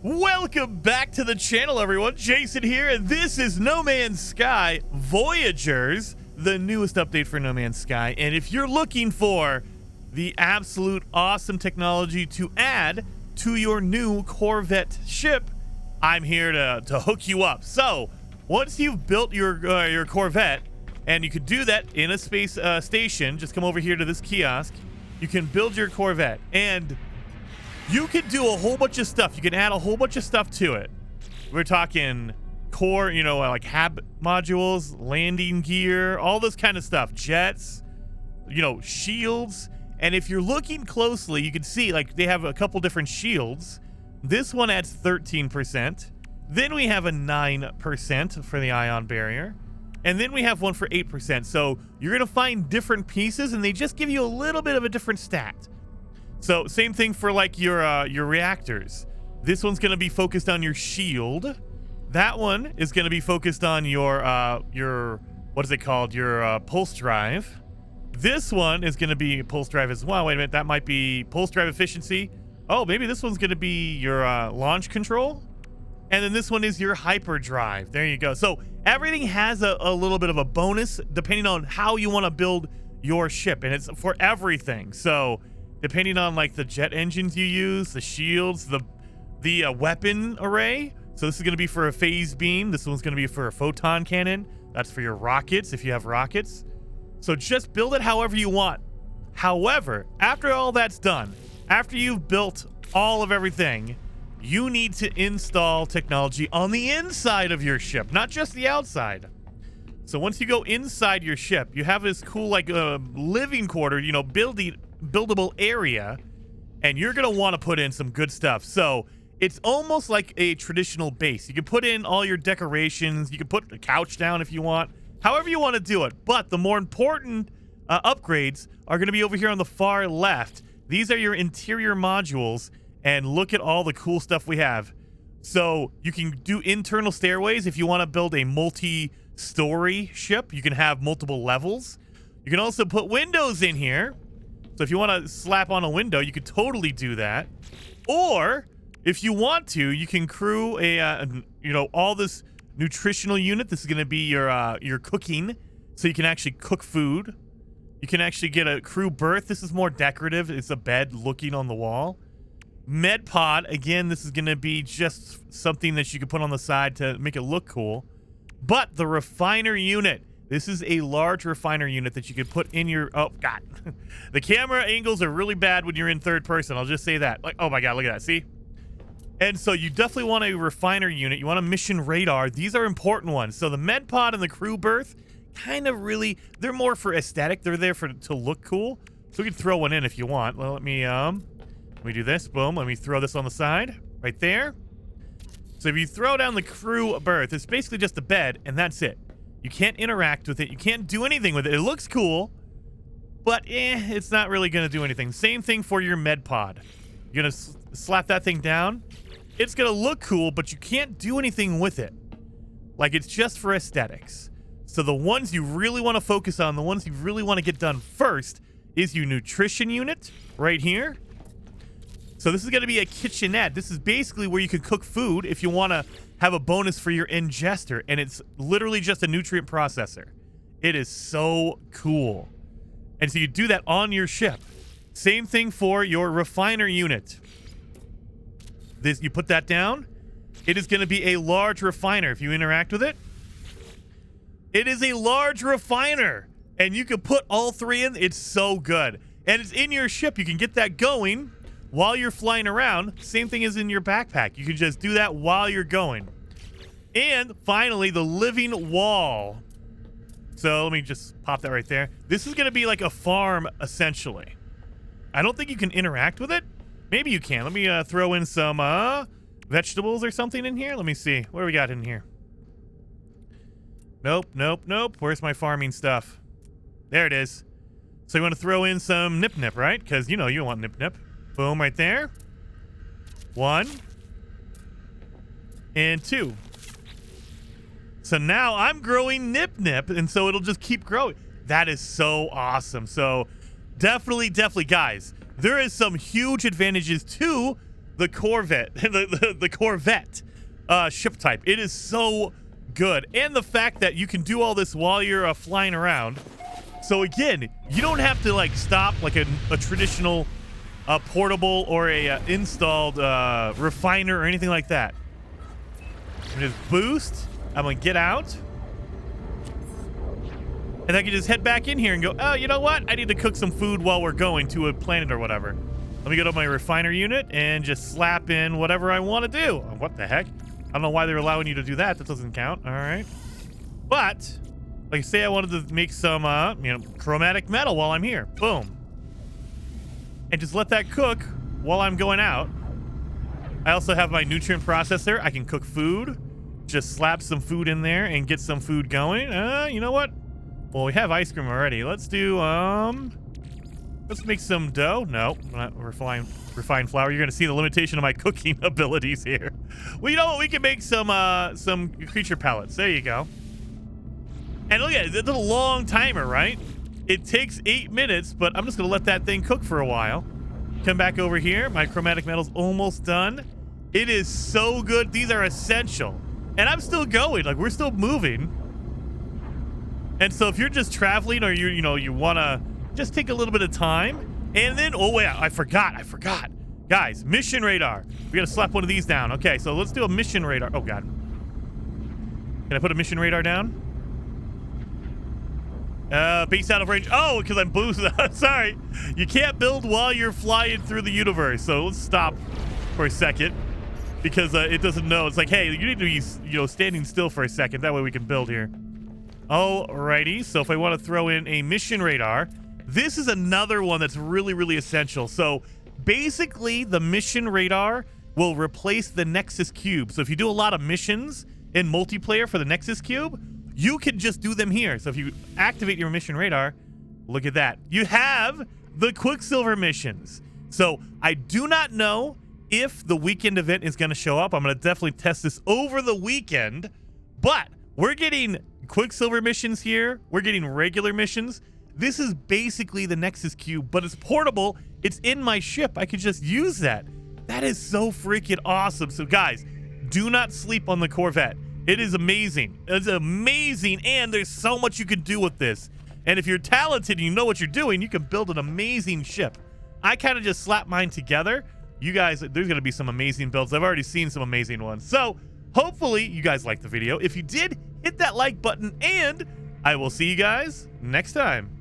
Welcome back to the channel, everyone. Jason here, and this is No Man's Sky Voyagers, the newest update for No Man's Sky. And if you're looking for the absolute awesome technology to add to your new Corvette ship, I'm here to hook you up. So once you've built your Corvette, and you could do that in a space station, just come over here to this kiosk. You can build your Corvette, and you can do a whole bunch of stuff. You can add a whole bunch of stuff to it. We're talking core, like hab modules, landing gear, all this kind of stuff, jets, shields. And if you're looking closely, you can see like they have a couple different shields. This one adds 13%. Then we have a 9% for the ion barrier. And then we have one for 8%. So you're going to find different pieces, and they just give you a little bit of a different stat. So same thing for like your reactors. This one's going to be focused on your shield. That one is going to be focused on your what is it called? Your pulse drive. This one is going to be pulse drive as well. Wait a minute, that might be pulse drive efficiency. Oh, maybe this one's going to be your launch control. And then this one is your hyperdrive. There you go. So everything has a little bit of a bonus depending on how you want to build your ship, and it's for everything. So depending on like the jet engines you use, the shields, the weapon array. So this is going to be for a phase beam. This one's going to be for a photon cannon. That's for your rockets if you have rockets. So just build it however you want. However, after all that's done, after you've built all of everything, you need to install technology on the inside of your ship, not just the outside. So once you go inside your ship, you have this cool like living quarter, buildable area, and you're gonna want to put in some good stuff. So it's almost like a traditional base. You can put in all your decorations. You can put a couch down if you want, however you want to do it. But the more important upgrades are going to be over here on the far left. These are your interior modules, and look at all the cool stuff we have. So you can do internal stairways if you want to build a multi-story ship. You can have multiple levels. You can also put windows in here. So if you want to slap on a window, you could totally do that. Or if you want to, you can crew all this nutritional unit. This is going to be your cooking, so you can actually cook food. You can actually get a crew berth. This is more decorative. It's a bed looking on the wall. Med pod, again, this is going to be just something that you can put on the side to make it look cool. But the refiner unit, this is a large refiner unit that you could put in your... Oh, God. The camera angles are really bad when you're in third person. I'll just say that. Like, oh, my God, look at that. See? And so you definitely want a refiner unit. You want a mission radar. These are important ones. So the med pod and the crew berth, kind of really... They're more for aesthetic. They're there to look cool. So we can throw one in if you want. Well, let me do this. Boom. Let me throw this on the side. Right there. So if you throw down the crew berth, it's basically just a bed, and that's it. You can't interact with it. You can't do anything with it. It looks cool, but it's not really going to do anything. Same thing for your med pod. You're going to slap that thing down. It's going to look cool, but you can't do anything with it. Like, it's just for aesthetics. So the ones you really want to focus on, the ones you really want to get done first, is your nutrition unit right here. So this is going to be a kitchenette. This is basically where you can cook food if you want to have a bonus for your ingester, and it's literally just a nutrient processor. It is so cool. And so you do that on your ship. Same thing for your refiner unit. This, you put that down. It is going to be a large refiner. If you interact with it, it is a large refiner, and you can put all three in. It's so good, and it's in your ship. You can get that going while you're flying around. Same thing as in your backpack. You can just do that while you're going. And finally, the living wall. So let me just pop that right there. This is going to be like a farm, essentially. I don't think you can interact with it. Maybe you can. Let me throw in some vegetables or something in here. Let me see. What do we got in here? Nope, nope, nope. Where's my farming stuff? There it is. So you want to throw in some nip-nip, right? Because, you want nip-nip. Boom, right there. 1 and 2. So now I'm growing nip-nip, and so it'll just keep growing. That is so awesome. So definitely, guys, there is some huge advantages to the Corvette, the Corvette ship type. It is so good. And the fact that you can do all this while you're flying around. So again, you don't have to like stop like a traditional portable or a installed refiner or anything like that. I'm gonna just boost. I'm gonna get out. And I can just head back in here and go, oh, you know what? I need to cook some food while we're going to a planet or whatever. Let me go to my refiner unit and just slap in whatever I want to do. Oh, what the heck? I don't know why they're allowing you to do that. That doesn't count. All right. But, like say I wanted to make some, chromatic metal while I'm here. Boom. And just let that cook while I'm going out. I also have my nutrient processor. I can cook food. Just slap some food in there and get some food going. You know what? Well, we have ice cream already. Let's do, let's make some dough. No, not refined flour. You're going to see the limitation of my cooking abilities here. Well, you know what? We can make some creature pellets. There you go. And look at it. It's a long timer, right? It takes 8 minutes, but I'm just going to let that thing cook for a while. Come back over here. My chromatic metal's almost done. It is so good. These are essential. And I'm still going. Like, we're still moving. And so if you're just traveling or you want to just take a little bit of time and then, oh wait, I forgot. Guys, mission radar. We got to slap one of these down. Okay, so let's do a mission radar. Oh God. Can I put a mission radar down? Base out of range. Oh, because I'm boosted. Sorry. You can't build while you're flying through the universe. So let's stop for a second because it doesn't know. It's like, hey, you need to be, standing still for a second. That way we can build here. Alrighty, so if I want to throw in a mission radar, this is another one that's really, really essential. So basically, the mission radar will replace the Nexus Cube. So if you do a lot of missions in multiplayer for the Nexus Cube, you can just do them here. So if you activate your mission radar, look at that. You have the Quicksilver missions. So I do not know if the weekend event is going to show up. I'm going to definitely test this over the weekend, but we're getting Quicksilver missions here. We're getting regular missions. This is basically the Nexus Cube, but it's portable. It's in my ship. I could just use that. That is so freaking awesome. So guys, do not sleep on the Corvette. It is amazing. It's amazing, and there's so much you can do with this. And if you're talented and you know what you're doing, you can build an amazing ship. I kind of just slapped mine together. You guys, there's going to be some amazing builds. I've already seen some amazing ones. So hopefully you guys liked the video. If you did, hit that like button, and I will see you guys next time.